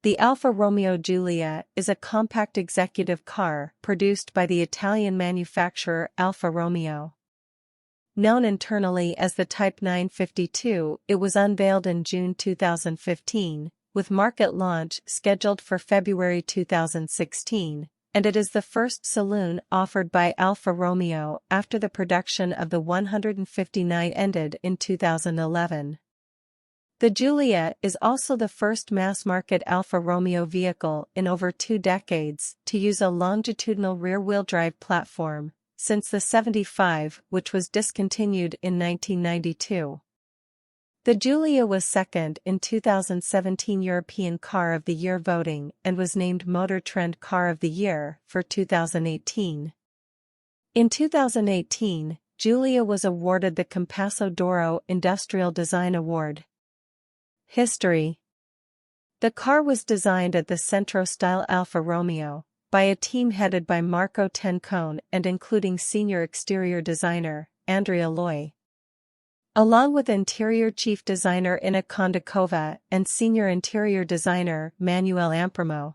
The Alfa Romeo Giulia is a compact executive car produced by the Italian manufacturer Alfa Romeo. Known internally as the Type 952, it was unveiled in June 2015, with market launch scheduled for February 2016, and it is the first saloon offered by Alfa Romeo after the production of the 159 ended in 2011. The Giulia is also the first mass-market Alfa Romeo vehicle in over 2 decades to use a longitudinal rear-wheel drive platform, since the 75, which was discontinued in 1992. The Giulia was second in 2017 European Car of the Year voting and was named Motor Trend Car of the Year for 2018. In 2018, Giulia was awarded the Compasso d'Oro Industrial Design Award. History. The car was designed at the Centro-style Alfa Romeo by a team headed by Marco Tencone and including senior exterior designer, Andrea Loi, along with interior chief designer Ina Kondakova and senior interior designer Manuel Amprimo.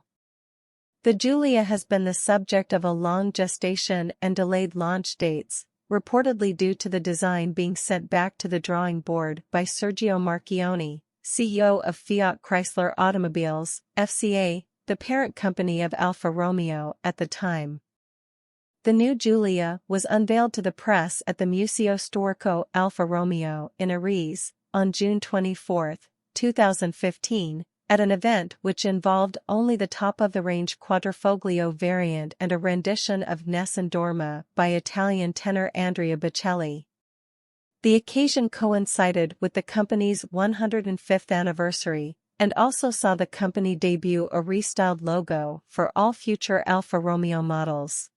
The Giulia has been the subject of a long gestation and delayed launch dates, reportedly due to the design being sent back to the drawing board by Sergio Marchionne, CEO of Fiat Chrysler Automobiles, FCA, the parent company of Alfa Romeo at the time. The new Giulia was unveiled to the press at the Museo Storico Alfa Romeo in Arese, on June 24, 2015, at an event which involved only the top-of-the-range Quadrifoglio variant and a rendition of Nessun Dorma by Italian tenor Andrea Bocelli. The occasion coincided with the company's 105th anniversary, and also saw the company debut a restyled logo for all future Alfa Romeo models.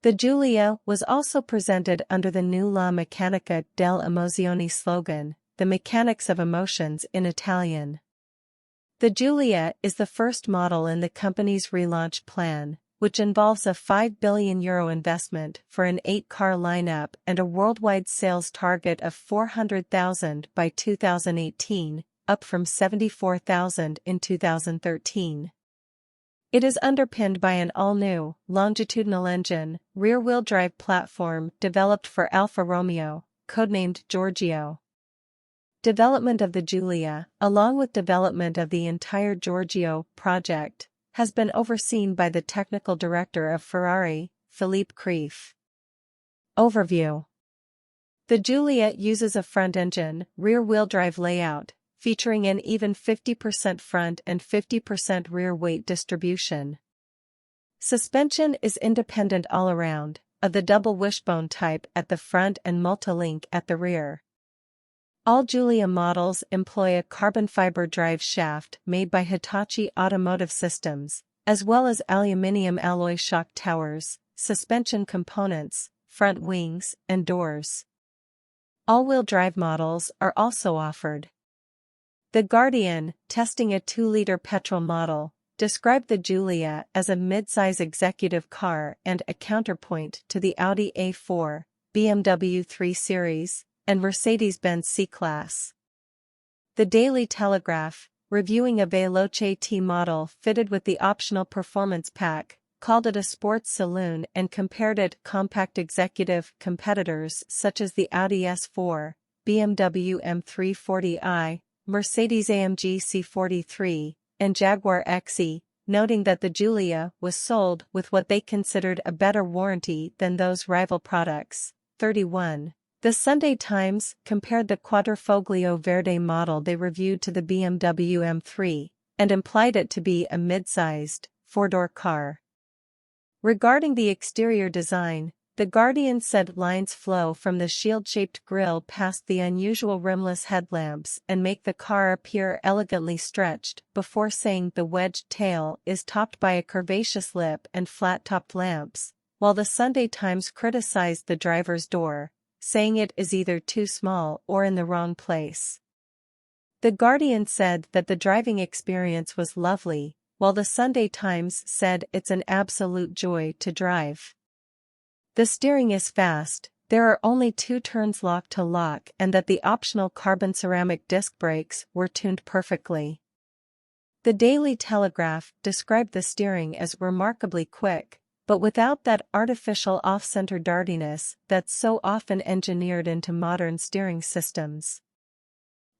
The Giulia was also presented under the new La Meccanica delle Emozioni slogan, the mechanics of emotions in Italian. The Giulia is the first model in the company's relaunch plan, which involves a €5 billion investment for an 8-car lineup and a worldwide sales target of 400,000 by 2018, up from 74,000 in 2013. It is underpinned by an all-new, longitudinal engine, rear-wheel drive platform developed for Alfa Romeo, codenamed Giorgio. Development of the Giulia, along with development of the entire Giorgio project, has been overseen by the technical director of Ferrari, Philippe Krief. Overview. The Giulia uses a front-engine, rear-wheel drive layout, featuring an even 50% front and 50% rear weight distribution. Suspension is independent all-around, of the double wishbone type at the front and multi-link at the rear. All Giulia models employ a carbon fiber drive shaft made by Hitachi Automotive Systems, as well as aluminium alloy shock towers, suspension components, front wings, and doors. All-wheel drive models are also offered. The Guardian, testing a 2-liter petrol model, described the Giulia as a mid-size executive car and a counterpoint to the Audi A4, BMW 3 Series, and Mercedes-Benz C-Class. The Daily Telegraph, reviewing a Veloce T model fitted with the optional performance pack, called it a sports saloon and compared it to compact executive competitors such as the Audi S4, BMW M340i, Mercedes-AMG C43, and Jaguar XE, noting that the Giulia was sold with what they considered a better warranty than those rival products. 31. The Sunday Times compared the Quadrifoglio Verde model they reviewed to the BMW M3, and implied it to be a mid-sized, 4-door car. Regarding the exterior design, The Guardian said lines flow from the shield-shaped grille past the unusual rimless headlamps and make the car appear elegantly stretched, before saying the wedged tail is topped by a curvaceous lip and flat-topped lamps, while the Sunday Times criticized the driver's door, saying it is either too small or in the wrong place. The Guardian said that the driving experience was lovely, while the Sunday Times said it's an absolute joy to drive. The steering is fast, there are only 2 turns lock to lock, and that the optional carbon ceramic disc brakes were tuned perfectly. The Daily Telegraph described the steering as remarkably quick, but without that artificial off-center dartiness that's so often engineered into modern steering systems.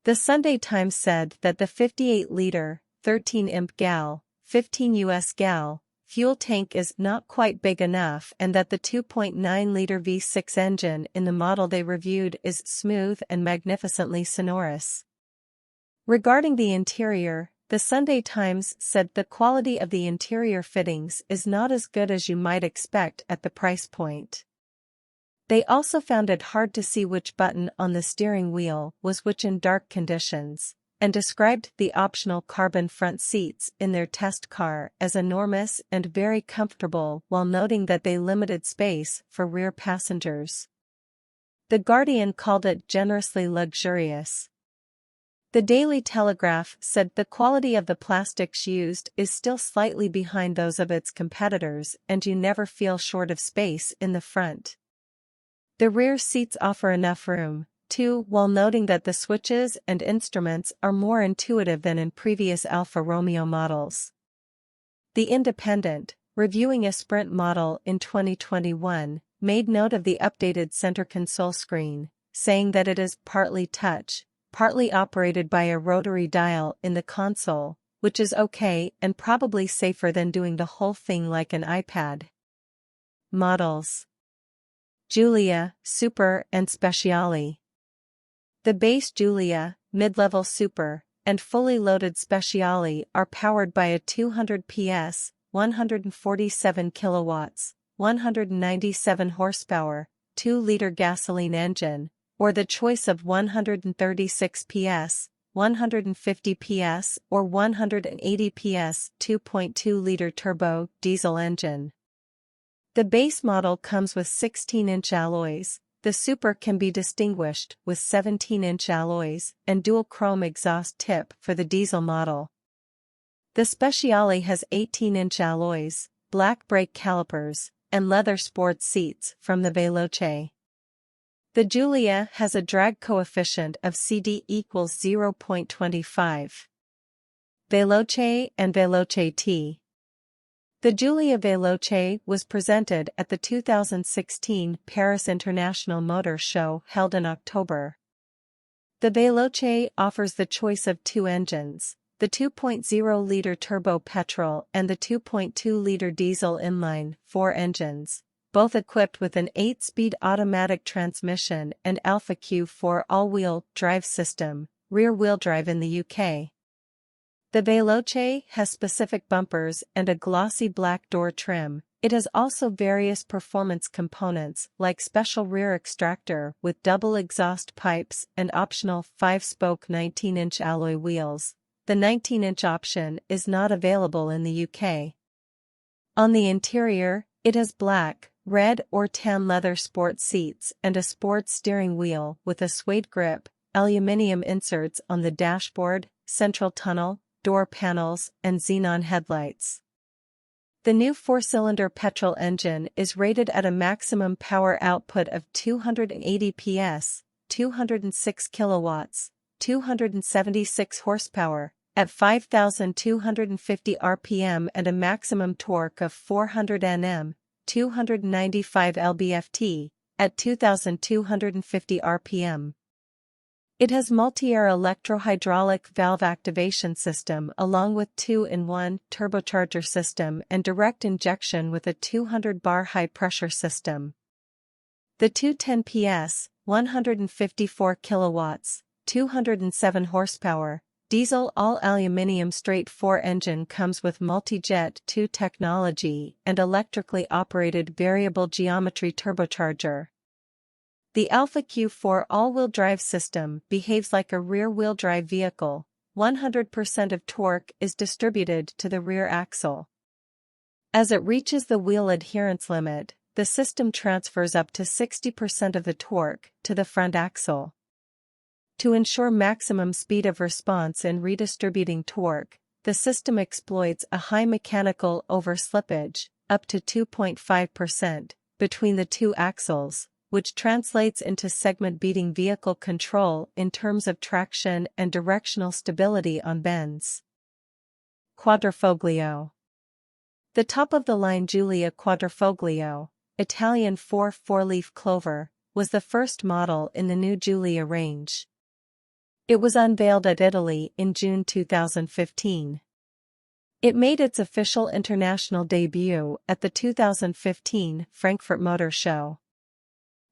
The Sunday Times said that the 58-liter, 13-imp gal, 15 US gal, fuel tank is not quite big enough and that the 2.9-liter V6 engine in the model they reviewed is smooth and magnificently sonorous. Regarding the interior, the Sunday Times said the quality of the interior fittings is not as good as you might expect at the price point. They also found it hard to see which button on the steering wheel was which in dark conditions, and described the optional carbon front seats in their test car as enormous and very comfortable while noting that they limited space for rear passengers. The Guardian called it generously luxurious. The Daily Telegraph said the quality of the plastics used is still slightly behind those of its competitors and you never feel short of space in the front. The rear seats offer enough room, too, while noting that the switches and instruments are more intuitive than in previous Alfa Romeo models. The Independent, reviewing a Sprint model in 2021, made note of the updated center console screen, saying that it is partly touch, partly operated by a rotary dial in the console, which is okay and probably safer than doing the whole thing like an iPad. Models: Giulia, Super and Speciale. The base Giulia, mid-level Super, and fully loaded Speciale are powered by a 200 PS, 147 kilowatts, 197 horsepower, 2-liter gasoline engine, or the choice of 136 PS, 150 PS or 180 PS 2.2-liter turbo diesel engine. The base model comes with 16-inch alloys. The Super can be distinguished with 17-inch alloys and dual chrome exhaust tip for the diesel model. The Speciale has 18-inch alloys, black brake calipers, and leather sports seats from the Veloce. The Giulia has a drag coefficient of CD equals 0.25. Veloce and Veloce T. The Giulia Veloce was presented at the 2016 Paris International Motor Show held in October. The Veloce offers the choice of two engines, the 2.0-liter turbo petrol and the 2.2-liter diesel inline-4 engines, both equipped with an 8-speed automatic transmission and Alfa Q4 all-wheel drive system, rear-wheel drive in the UK. The Veloce has specific bumpers and a glossy black door trim. It has also various performance components like special rear extractor with double exhaust pipes and optional 5-spoke 19-inch alloy wheels. The 19-inch option is not available in the UK. On the interior, it has black, red or tan leather sports seats and a sports steering wheel with a suede grip, aluminium inserts on the dashboard, central tunnel, door panels, and xenon headlights. The new 4-cylinder petrol engine is rated at a maximum power output of 280 PS, 206 kilowatts, 276 horsepower, at 5,250 RPM and a maximum torque of 400 Nm, 295 lb-ft, at 2,250 RPM. It has multi-air electro-hydraulic valve activation system along with 2-in-1 turbocharger system and direct injection with a 200-bar high-pressure system. The 210 PS, 154 kilowatts, 207 horsepower, diesel all-aluminium straight-4 engine comes with multi-jet 2 technology and electrically operated variable geometry turbocharger. The Alfa Q4 all-wheel drive system behaves like a rear-wheel drive vehicle. 100% of torque is distributed to the rear axle. As it reaches the wheel adherence limit, the system transfers up to 60% of the torque to the front axle. To ensure maximum speed of response in redistributing torque, the system exploits a high mechanical overslippage, up to 2.5%, between the two axles, which translates into segment-beating vehicle control in terms of traction and directional stability on bends. Quadrifoglio. The top-of-the-line Giulia Quadrifoglio, Italian 4-leaf clover, was the first model in the new Giulia range. It was unveiled at Italy in June 2015. It made its official international debut at the 2015 Frankfurt Motor Show.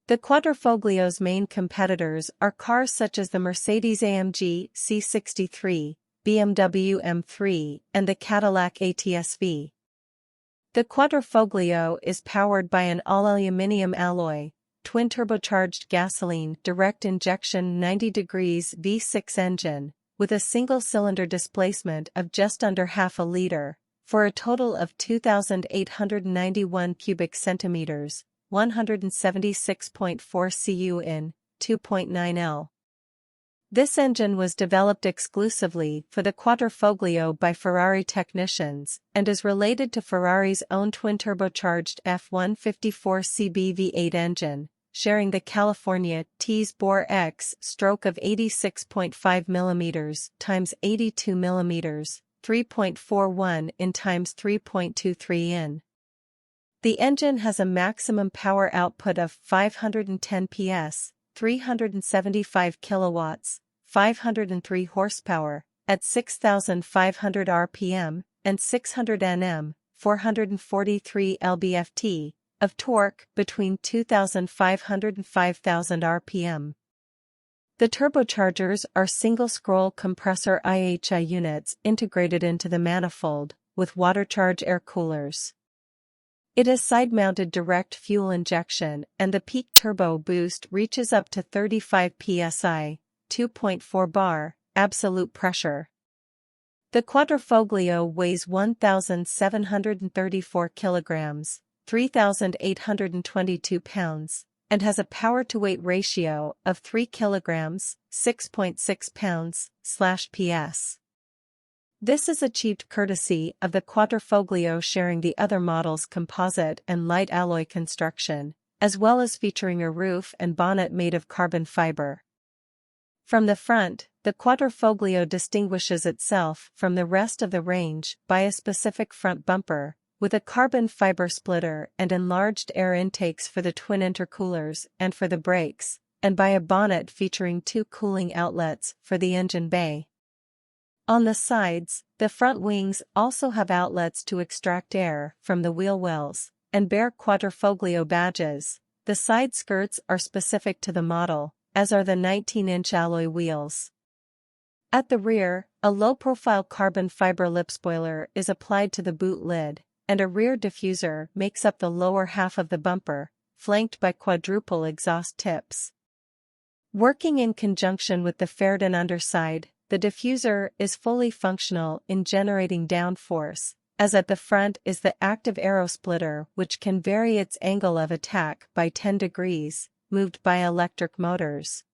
The Quadrifoglio's main competitors are cars such as the Mercedes-AMG C63, BMW M3, and the Cadillac ATS-V. The Quadrifoglio is powered by an all-aluminum alloy, twin-turbocharged gasoline direct injection 90° V6 engine, with a single-cylinder displacement of just under half a liter, for a total of 2,891 cubic centimeters, 176.4 cu in, 2.9 L. This engine was developed exclusively for the Quadrifoglio by Ferrari technicians, and is related to Ferrari's own twin-turbocharged F154 CB V8 sharing the California T's bore X stroke of 86.5 mm x 82 mm, 3.41 in x 3.23 in. The engine has a maximum power output of 510 PS, 375 kilowatts, 503 horsepower, at 6,500 RPM, and 600 Nm, 443 lb-ft, of torque between 2,500 and 5,000 RPM. The turbochargers are single-scroll compressor IHI units integrated into the manifold, with water-charge air coolers. It has side-mounted direct fuel injection, and the peak turbo boost reaches up to 35 psi, 2.4 bar, absolute pressure. The Quadrifoglio weighs 1,734 kilograms, 3,822 pounds, and has a power-to-weight ratio of 3 kilograms, 6.6 pounds/PS. This is achieved courtesy of the Quadrifoglio sharing the other model's composite and light alloy construction, as well as featuring a roof and bonnet made of carbon fiber. From the front, the Quadrifoglio distinguishes itself from the rest of the range by a specific front bumper, with a carbon fiber splitter and enlarged air intakes for the twin intercoolers and for the brakes, and by a bonnet featuring two cooling outlets for the engine bay. On the sides, the front wings also have outlets to extract air from the wheel wells, and bear Quadrifoglio badges. The side skirts are specific to the model, as are the 19-inch alloy wheels. At the rear, a low-profile carbon fiber lip spoiler is applied to the boot lid, and a rear diffuser makes up the lower half of the bumper, flanked by quadruple exhaust tips. Working in conjunction with the Fairden underside, the diffuser is fully functional in generating downforce, as at the front is the active aero splitter which can vary its angle of attack by 10 degrees, moved by electric motors.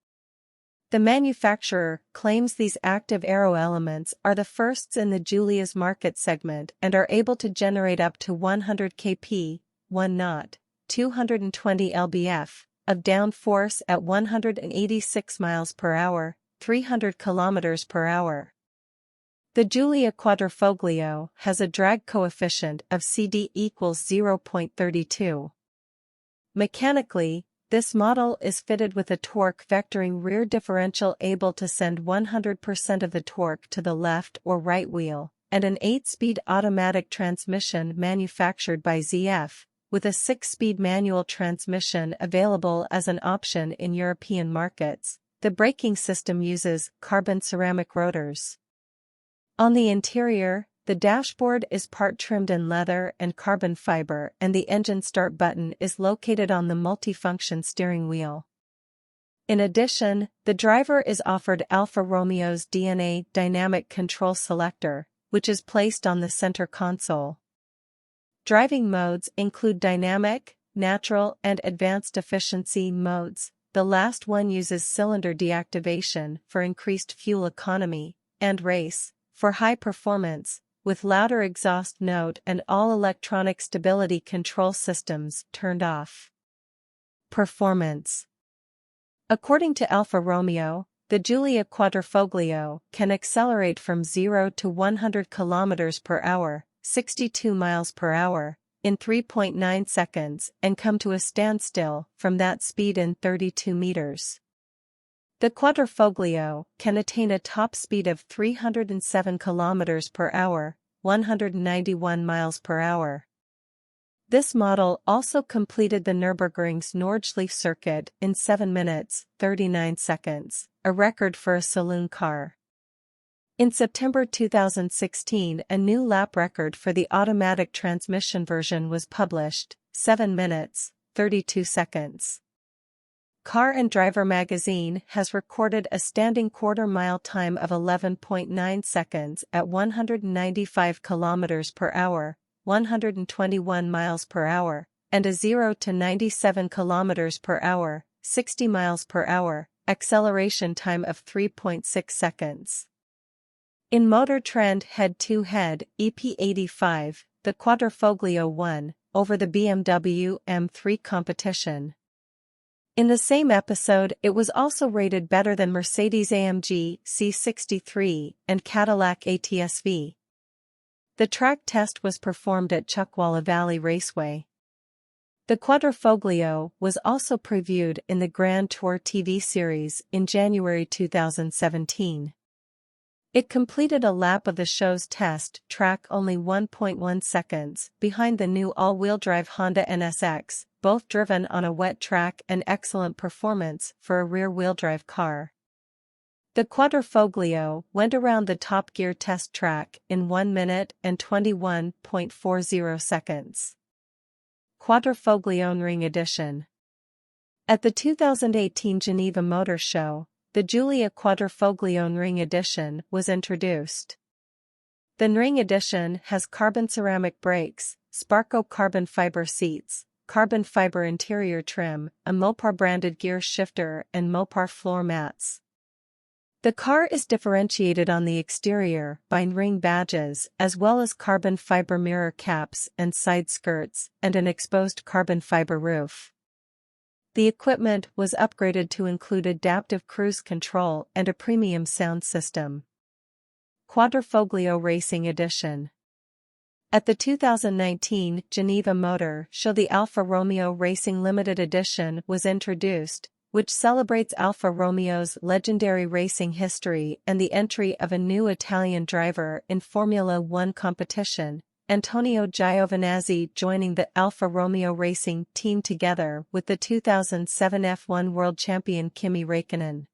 The manufacturer claims these active aero elements are the firsts in the Giulia's market segment and are able to generate up to 100 kp, 1 knot, 220 lbf, of downforce at 186 miles per hour, 300 kilometers per hour. The Giulia Quadrifoglio has a drag coefficient of CD equals 0.32. Mechanically, this model is fitted with a torque vectoring rear differential able to send 100% of the torque to the left or right wheel, and an 8-speed automatic transmission manufactured by ZF, with a 6-speed manual transmission available as an option in European markets. The braking system uses carbon ceramic rotors. On the interior, the dashboard is part trimmed in leather and carbon fiber, and the engine start button is located on the multifunction steering wheel. In addition, the driver is offered Alfa Romeo's DNA dynamic control selector, which is placed on the center console. Driving modes include dynamic, natural, and advanced efficiency modes. The last one uses cylinder deactivation for increased fuel economy, and race for high performance, with louder exhaust note and all electronic stability control systems turned off. Performance. According to Alfa Romeo, The Giulia Quadrifoglio can accelerate from 0 to 100 km per hour, 62 miles per hour, in 3.9 seconds and come to a standstill from that speed in 32 meters. The Quadrifoglio can attain a top speed of 307 km per hour, 191 miles per hour. This model also completed the Nürburgring's Nordschleife circuit in 7 minutes, 39 seconds, a record for a saloon car. In September 2016, a new lap record for the automatic transmission version was published, 7 minutes, 32 seconds. Car and Driver magazine has recorded a standing quarter-mile time of 11.9 seconds at 195 km per hour, 121 miles per hour, and a 0 to 97 km per hour, 60 miles per hour, acceleration time of 3.6 seconds. In Motor Trend Head-to-Head EP85, the Quadrifoglio won over the BMW M3 competition. In the same episode, it was also rated better than Mercedes-AMG C63 and Cadillac ATS-V. The track test was performed at Chuckwalla Valley Raceway. The Quadrifoglio was also previewed in the Grand Tour TV series in January 2017. It completed a lap of the show's test track only 1.1 seconds behind the new all-wheel drive Honda NSX, both driven on a wet track and excellent performance for a rear-wheel drive car. The Quadrifoglio went around the Top Gear test track in 1 minute and 21.40 seconds. Quadrifoglio Ring Edition. At the 2018 Geneva Motor Show, the Giulia Quadrifoglio Ring Edition was introduced. The Ring Edition has carbon ceramic brakes, Sparco carbon fiber seats, carbon fiber interior trim, a Mopar-branded gear shifter and Mopar floor mats. The car is differentiated on the exterior by ring badges as well as carbon fiber mirror caps and side skirts and an exposed carbon fiber roof. The equipment was upgraded to include adaptive cruise control and a premium sound system. Quadrifoglio Racing Edition. At the 2019 Geneva Motor Show, the Alfa Romeo Racing Limited Edition was introduced, which celebrates Alfa Romeo's legendary racing history and the entry of a new Italian driver in Formula One competition, Antonio Giovinazzi joining the Alfa Romeo Racing team together with the 2007 F1 world champion Kimi Räikkönen.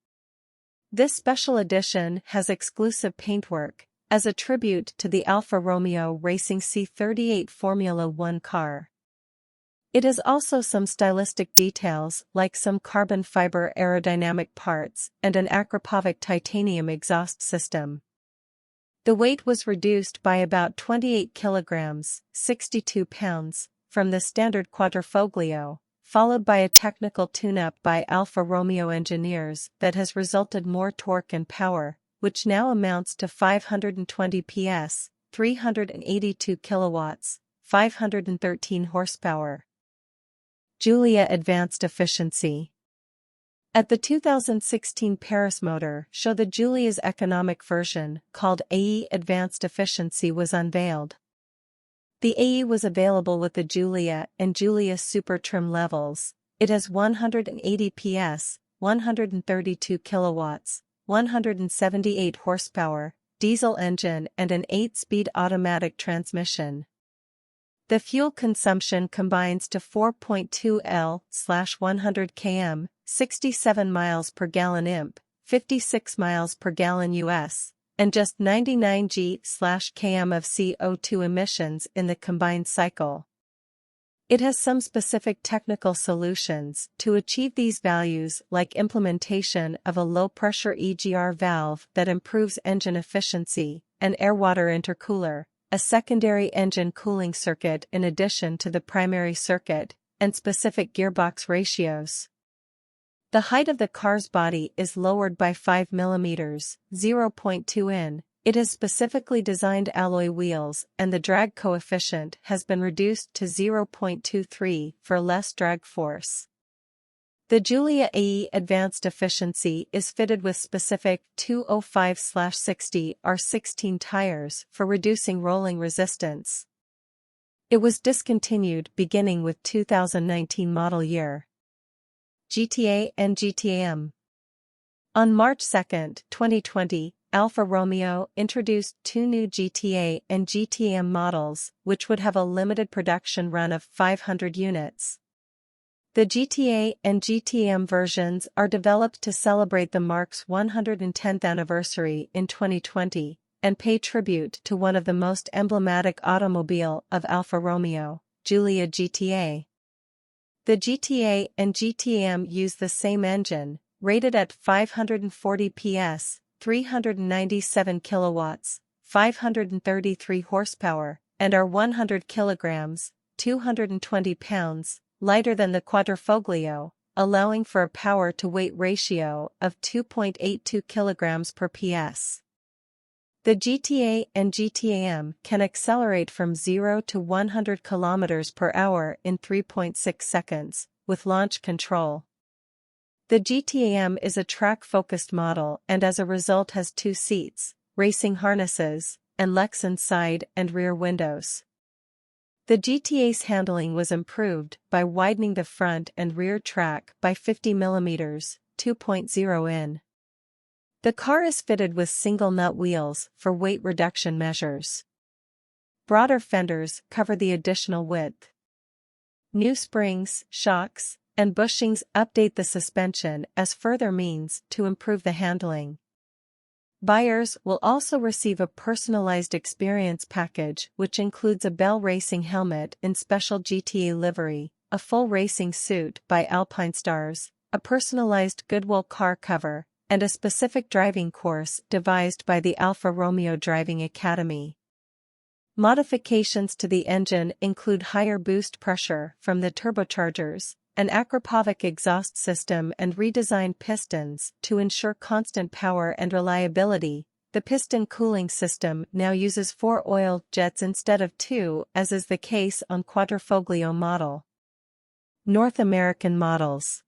This special edition has exclusive paintwork, as a tribute to the Alfa Romeo Racing C38 Formula One car. It has also some stylistic details like some carbon fiber aerodynamic parts and an Akrapovic titanium exhaust system. The weight was reduced by about 28 kilograms, 62 pounds, from the standard Quadrifoglio, followed by a technical tune-up by Alfa Romeo engineers that has resulted more torque and power, which now amounts to 520 PS, 382 kilowatts, 513 horsepower. Giulia Advanced Efficiency. At the 2016 Paris Motor Show, the Giulia's economic version, called AE Advanced Efficiency, was unveiled. The AE was available with the Giulia and Giulia Super trim levels. It has 180 PS, 132 kilowatts, 178 horsepower, diesel engine and an 8-speed automatic transmission. The fuel consumption combines to 4.2 L/100 km, 67 miles per gallon imp, 56 miles per gallon US, and just 99 g/km of CO2 emissions in the combined cycle. It has some specific technical solutions to achieve these values, like implementation of a low-pressure EGR valve that improves engine efficiency, an air-water intercooler, a secondary engine cooling circuit in addition to the primary circuit, and specific gearbox ratios. The height of the car's body is lowered by 5 mm, 0.2 in. It has specifically designed alloy wheels and the drag coefficient has been reduced to 0.23 for less drag force. The Giulia AE Advanced Efficiency is fitted with specific 205/60 R16 tires for reducing rolling resistance. It was discontinued beginning with 2019 model year. GTA and GTM. On March 2, 2020, Alfa Romeo introduced two new GTA and GTM models, which would have a limited production run of 500 units. The GTA and GTM versions are developed to celebrate the marque's 110th anniversary in 2020, and pay tribute to one of the most emblematic automobile of Alfa Romeo, Giulia GTA. The GTA and GTM use the same engine, rated at 540 PS, 397 kilowatts, 533 horsepower, and are 100 kilograms, 220 pounds, lighter than the Quadrifoglio, allowing for a power-to-weight ratio of 2.82 kilograms per PS. The GTA and GTM can accelerate from 0 to 100 km per hour in 3.6 seconds, with launch control. The GTM is a track-focused model and as a result has 2 seats, racing harnesses, and Lexan side and rear windows. The GTA's handling was improved by widening the front and rear track by 50 mm, 2.0 in. The car is fitted with single nut wheels for weight reduction measures. Broader fenders cover the additional width. New springs, shocks, and bushings update the suspension as further means to improve the handling. Buyers will also receive a personalized experience package which includes a Bell Racing helmet in special GTA livery, a full racing suit by Alpine Stars, a personalized Goodwill car cover, and a specific driving course devised by the Alfa Romeo Driving Academy. Modifications to the engine include higher boost pressure from the turbochargers, an Akrapovic exhaust system and redesigned pistons to ensure constant power and reliability. The piston cooling system now uses 4 oil jets instead of 2, as is the case on Quadrifoglio model. North American models.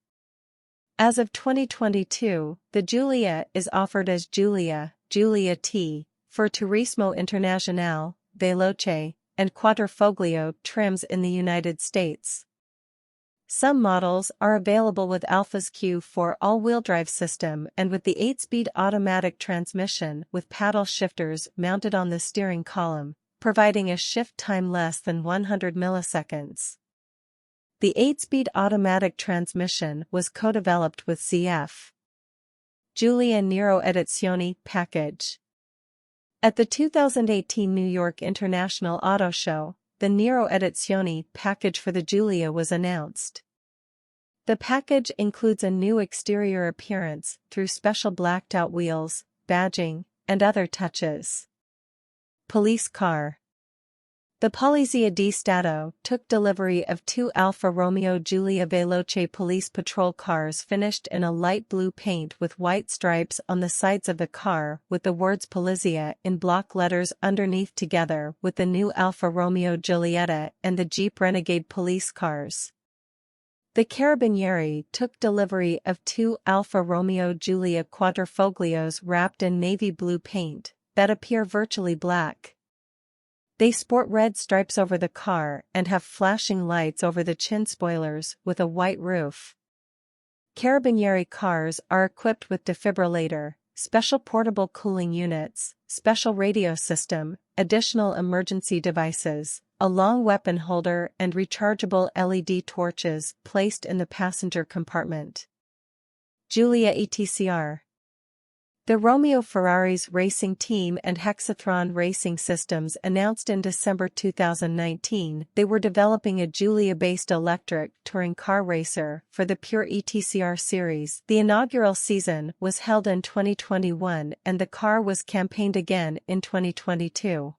As of 2022, the Giulia is offered as Giulia T, for Turismo Internazionale, Veloce, and Quadrifoglio trims in the United States. Some models are available with Alfa's Q4 all-wheel drive system and with the 8-speed automatic transmission with paddle shifters mounted on the steering column, providing a shift time less than 100 milliseconds. The 8-speed automatic transmission was co-developed with CF. Giulia Nero Edizioni package. At the 2018 New York International Auto Show, the Nero Edizioni package for the Giulia was announced. The package includes a new exterior appearance through special blacked-out wheels, badging, and other touches. Police car. The Polizia di Stato took delivery of 2 Alfa Romeo Giulia Veloce police patrol cars finished in a light blue paint with white stripes on the sides of the car with the words Polizia in block letters underneath together with the new Alfa Romeo Giulietta and the Jeep Renegade police cars. The Carabinieri took delivery of 2 Alfa Romeo Giulia Quadrifoglios wrapped in navy blue paint that appear virtually black. They sport red stripes over the car and have flashing lights over the chin spoilers with a white roof. Carabinieri cars are equipped with defibrillator, special portable cooling units, special radio system, additional emergency devices, a long weapon holder and rechargeable LED torches placed in the passenger compartment. Giulia ETCR. The Romeo Ferrari's racing team and Hexatron Racing Systems announced in December 2019 they were developing a Giulia-based electric touring car racer for the Pure ETCR series. The inaugural season was held in 2021 and the car was campaigned again in 2022.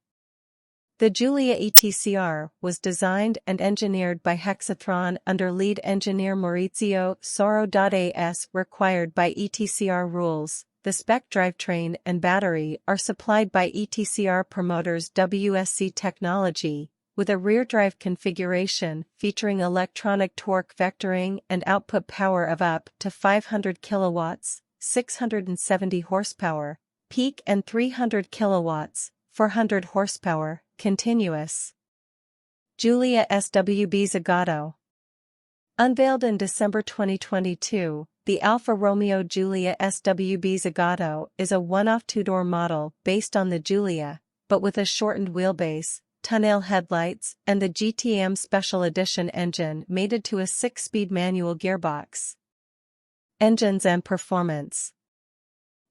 The Giulia ETCR was designed and engineered by Hexatron under lead engineer Maurizio Soro.as required by ETCR rules. The spec drivetrain and battery are supplied by ETCR promoters WSC Technology, with a rear-drive configuration featuring electronic torque vectoring and output power of up to 500 kilowatts, 670 horsepower, peak and 300 kilowatts, 400 horsepower, continuous. Giulia SWB Zagato. Unveiled in December 2022, the Alfa Romeo Giulia SWB Zagato is a one-off two-door model based on the Giulia, but with a shortened wheelbase, tonneau headlights, and the GTM Special Edition engine mated to a 6-speed manual gearbox. Engines and performance.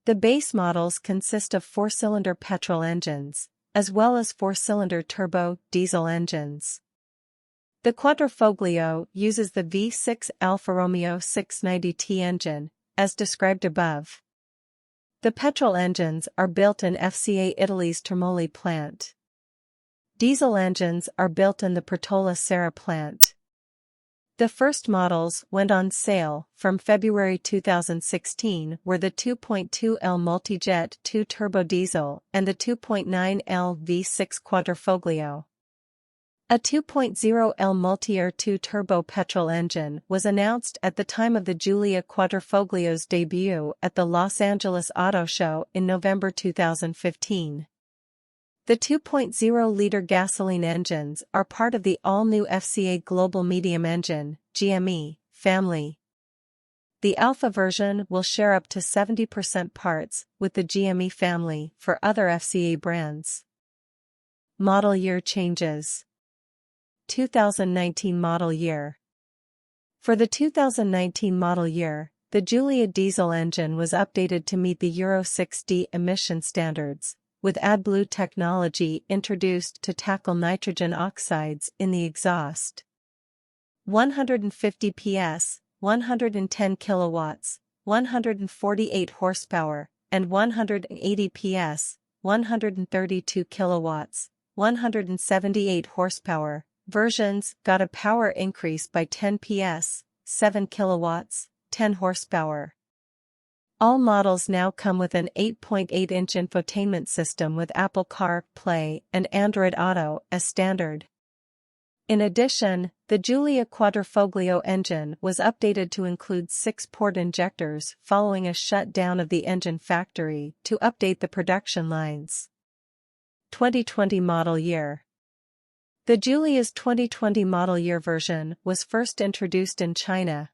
The base models consist of 4-cylinder petrol engines, as well as 4-cylinder turbo diesel engines. The Quadrifoglio uses the V6 Alfa Romeo 690T engine, as described above. The petrol engines are built in FCA Italy's Termoli plant. Diesel engines are built in the Pertola Serra plant. The first models went on sale from February 2016 were the 2.2L Multijet 2 Turbo Diesel and the 2.9L V6 Quadrifoglio. A 2.0L Multi-Air 2 Turbo petrol engine was announced at the time of the Giulia Quadrifoglio's debut at the Los Angeles Auto Show in November 2015. The 2.0-liter gasoline engines are part of the all-new FCA Global Medium Engine (GME) family. The Alfa version will share up to 70% parts with the GME family for other FCA brands. Model year changes. 2019 model year. For the 2019 model year, the Giulia diesel engine was updated to meet the Euro 6D emission standards, with AdBlue technology introduced to tackle nitrogen oxides in the exhaust. 150 PS, 110 kilowatts, 148 horsepower, and 180 PS, 132 kilowatts, 178 horsepower versions got a power increase by 10 PS, 7 kilowatts, 10 horsepower. All models now come with an 8.8-inch infotainment system with Apple CarPlay and Android Auto as standard. In addition, the Giulia Quadrifoglio engine was updated to include 6 port injectors following a shutdown of the engine factory to update the production lines. 2020 model year. The Giulia's 2020 model year version was first introduced in China.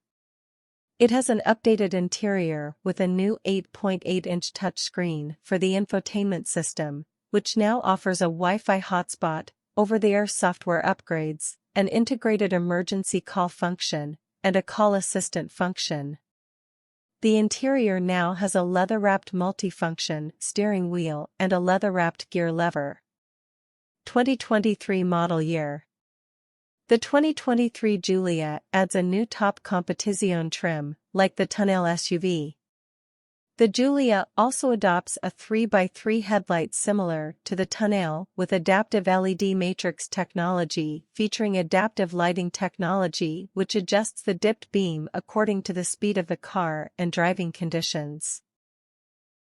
It has an updated interior with a new 8.8-inch touchscreen for the infotainment system, which now offers a Wi-Fi hotspot, over-the-air software upgrades, an integrated emergency call function, and a call assistant function. The interior now has a leather-wrapped multifunction steering wheel and a leather-wrapped gear lever. 2023 model year. The 2023 Giulia adds a new top competizione trim, like the tonneau SUV. The Giulia also adopts a 3x3 headlight similar to the tonneau with adaptive LED matrix technology featuring adaptive lighting technology which adjusts the dipped beam according to the speed of the car and driving conditions.